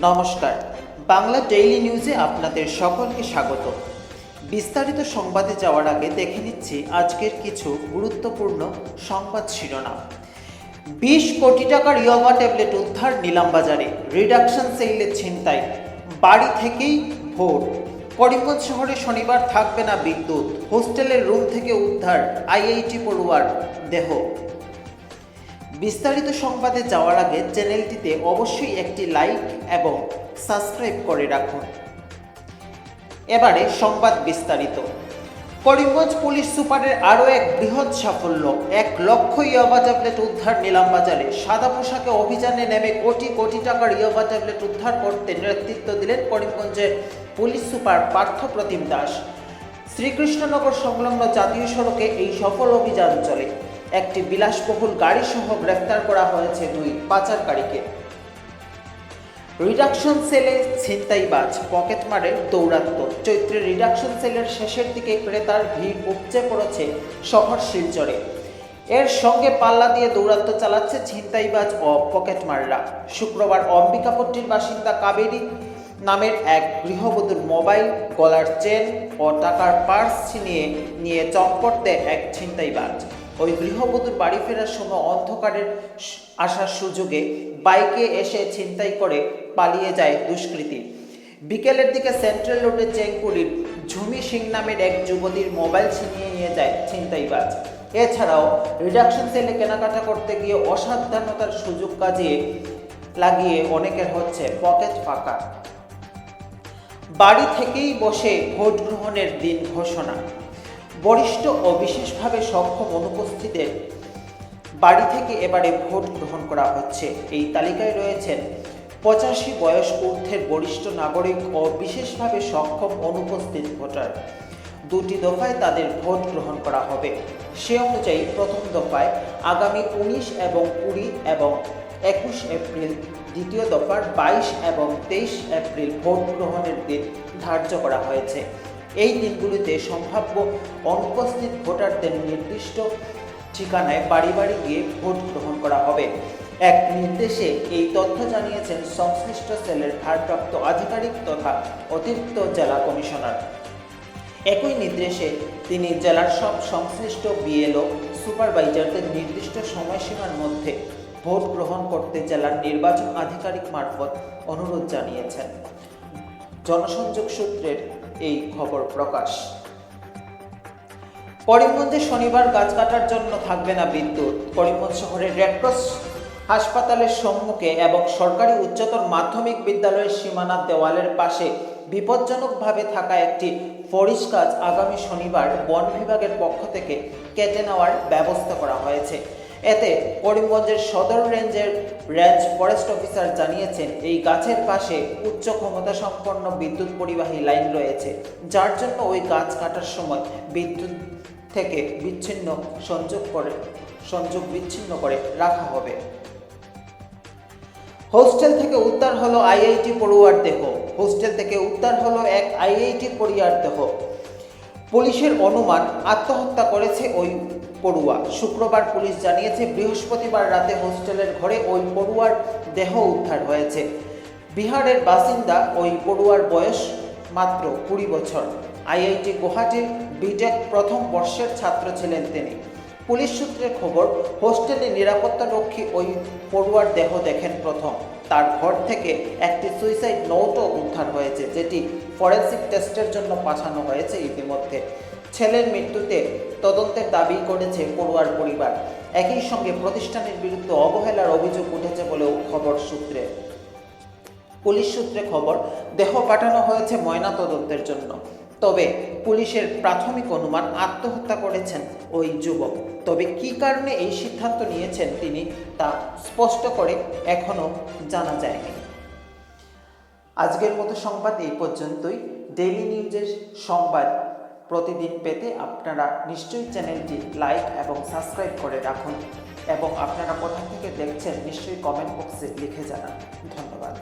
নমস্কার, বাংলা ডেইলি নিউজে আপনাদের সকলকে স্বাগত। বিস্তারিত সংবাদে যাওয়ার আগে দেখে নিচ্ছি আজকের কিছু গুরুত্বপূর্ণ সংবাদ শিরোনাম। 20 কোটি টাকার ইয়াবা ট্যাবলেট উদ্ধার নিলামবাজারে, রিডাকশন সেলে ছিনতাই, বাড়ি থেকেই ভোট। করিমগঞ্জ শহরে শনিবার থাকবে না বিদ্যুৎ, হোস্টেলের রুম থেকে উদ্ধার আইআইটি পড়ুয়ার দেহ। বিস্তারিত সংবাদে যাওয়ার আগে চ্যানেলটিতে অবশ্যই একটি লাইক এবং সাবস্ক্রাইব করে রাখুন। এবারে সংবাদ বিস্তারিত। করিমগঞ্জ পুলিশ সুপারের আরও এক বৃহৎ সাফল্য, 1 লক্ষ ইয়াবা ট্যাবলেট উদ্ধার নিলামবাজারে। সাদা পোশাকে অভিযানে নেমে কোটি কোটি টাকার ইয়াবা ট্যাবলেট উদ্ধার করতে নেতৃত্ব দিলেন করিমগঞ্জের পুলিশ সুপার পার্থ প্রতিম দাস। শ্রীকৃষ্ণনগর সংলগ্ন জাতীয় সড়কে এই সফল অভিযান চলে। একটি বিলাসবহুল গাড়ি সহ গ্রেফতার করা হয়েছে 2 পাচারকারীকে। রিডাকশন সেলে ছিনতাইবাজ, পকেটমারের দৌরাত্ম্য। চৈত্রের রিডাকশন সেলের শেষের দিকে ক্রেতার ভিড় উপচে পড়েছে শহর শিলচরে। এর সঙ্গে পাল্লা দিয়ে দৌরাত্ম্য চালাচ্ছে ছিনতাইবাজ ও পকেটমাররা। শুক্রবার অম্বিকাপট্টির বাসিন্দা কাবেরী নামের এক গৃহবধূর মোবাইল, গলার চেন ও টাকার পার্স ছিনিয়ে নিয়ে চম্পট দেয় এক ছিনতাইবাজ। ওই গৃহবধূর বাড়ি ফেরার সময় অন্ধকারের আসার সুযোগে বাইকে এসে ছিনতাই করে পালিয়ে যায় দুষ্কৃতী। বিকেলের দিকে সেন্ট্রাল রোডে চেংপুরির ঝুমি সিং নামের এক যুবতীর মোবাইল ছিনিয়ে নিয়ে যায় ছিনতাইবাজ। এছাড়াও রিডাকশন সেলে কেনাকাটা করতে গিয়ে অসাবধানতার সুযোগ কাজে লাগিয়ে অনেকের হচ্ছে পকেট ফাঁকা। বাড়ি থেকেই বসে ভোট গ্রহণের দিন ঘোষণা। বরিষ্ঠ ও বিশেষভাবে সক্ষম অনুপস্থিতদের বাড়ি থেকে এবারে ভোট গ্রহণ করা হচ্ছে। এই তালিকায় রয়েছেন 85 বয়স ঊর্ধ্বের বরিষ্ঠ নাগরিক ও বিশেষভাবে সক্ষম অনুপস্থিত ভোটার। 2টি দফায় তাদের ভোট গ্রহণ করা হবে। সে অনুযায়ী প্রথম দফায় আগামী 19 এবং 20 এবং 21 এপ্রিল, দ্বিতীয় দফার 22 এবং 23 এপ্রিল ভোট গ্রহণের দিন ধার্য করা হয়েছে। এই দিনগুলিতে সম্ভাব্য অনুপস্থিত ভোটারদের নির্দিষ্ট ঠিকানায় বাড়ি বাড়ি গিয়ে ভোট গ্রহণ করা হবে। এক নির্দেশে এই তথ্য জানিয়েছেন সংশ্লিষ্ট সেলের ভারপ্রাপ্ত আধিকারিক তথা অতিরিক্ত জেলা কমিশনার। একই নির্দেশে তিনি জেলার সব সংশ্লিষ্ট বিএলও সুপারভাইজারদের নির্দিষ্ট সময়সীমার মধ্যে ভোট গ্রহণ করতে জেলার নির্বাচন আধিকারিক মারফত অনুরোধ জানিয়েছেন। জনসংযোগ সূত্রের এই খবর প্রকাশ। করিমগঞ্জে শনিবার গাছ কাটার জন্য থাকবে না বিদ্যুৎ। করিমগঞ্জ শহরের রেডক্রস হাসপাতালের সম্মুখে এবং সরকারি উচ্চতর মাধ্যমিক বিদ্যালয়ের সীমানার দেওয়ালের পাশে বিপজ্জনকভাবে থাকা একটি ফরিস গাছ আগামী শনিবার বন বিভাগের পক্ষ থেকে কেটে নেওয়ার ব্যবস্থা করা হয়েছে। এতে করিমগঞ্জের সদর রেঞ্জের রেঞ্জ ফরেস্ট অফিসার জানিয়েছেন, এই গাছের পাশে উচ্চ ক্ষমতা সম্পন্ন বিদ্যুৎ পরিবাহী লাইন রয়েছে, যার জন্য ওই গাছ কাটার সময় বিদ্যুৎ থেকে সংযোগ বিচ্ছিন্ন করে রাখা হবে। হোস্টেল থেকে উদ্ধার হলো আইআইটি পড়ুয়ার দেহ। হোস্টেল থেকে উদ্ধার হলো এক আইআইটি পড়ুয়ার দেহ। পুলিশের অনুমান আত্মহত্যা করেছে ওই পড়ুয়া। শুক্রবার পুলিশ জানিয়েছে, বৃহস্পতিবার রাতে হোস্টেলের ঘরে ওই পড়ুয়ার দেহ উদ্ধার হয়েছে। বিহারের বাসিন্দা ওই পড়ুয়ার বয়স মাত্র 20 বছর। আইআইটি গুয়াহাটির বিটেক প্রথম বর্ষের ছাত্র ছিলেন তিনি। পুলিশ সূত্রে খবর, হোস্টেলে নিরাপত্তারক্ষী ওই পড়ুয়ার দেহ দেখেন প্রথম। তার ঘর থেকে একটি সুইসাইড নোটও উদ্ধার হয়েছে, যেটি ফরেনসিক টেস্টের জন্য পাঠানো হয়েছে ইতিমধ্যে। ছেলের মৃত্যুতে তদন্তের দাবি করেছে পড়ুয়ার পরিবার। একই সঙ্গে প্রতিষ্ঠানের বিরুদ্ধে অবহেলার অভিযোগ উঠেছে বলেও পুলিশ সূত্রে খবর, দেহ পাঠানো হয়েছে ময়না তদন্তের জন্য। তবে পুলিশের প্রাথমিক অনুমান আত্মহত্যা করেছেন ওই যুবক। তবে কী কারণে এই সিদ্ধান্ত নিয়েছেন তিনি তা স্পষ্ট করে এখনও জানা যায়নি। আজকের মতো সংবাদ এই পর্যন্তই। ডেইলি নিউজের সংবাদ প্রতিদিন পেতে আপনারা নিশ্চয়ই চ্যানেলটি লাইক এবং সাবস্ক্রাইব করে রাখুন এবং আপনারা কোথা থেকে দেখছেন নিশ্চয়ই কমেন্ট বক্সে লিখে জানান। ধন্যবাদ।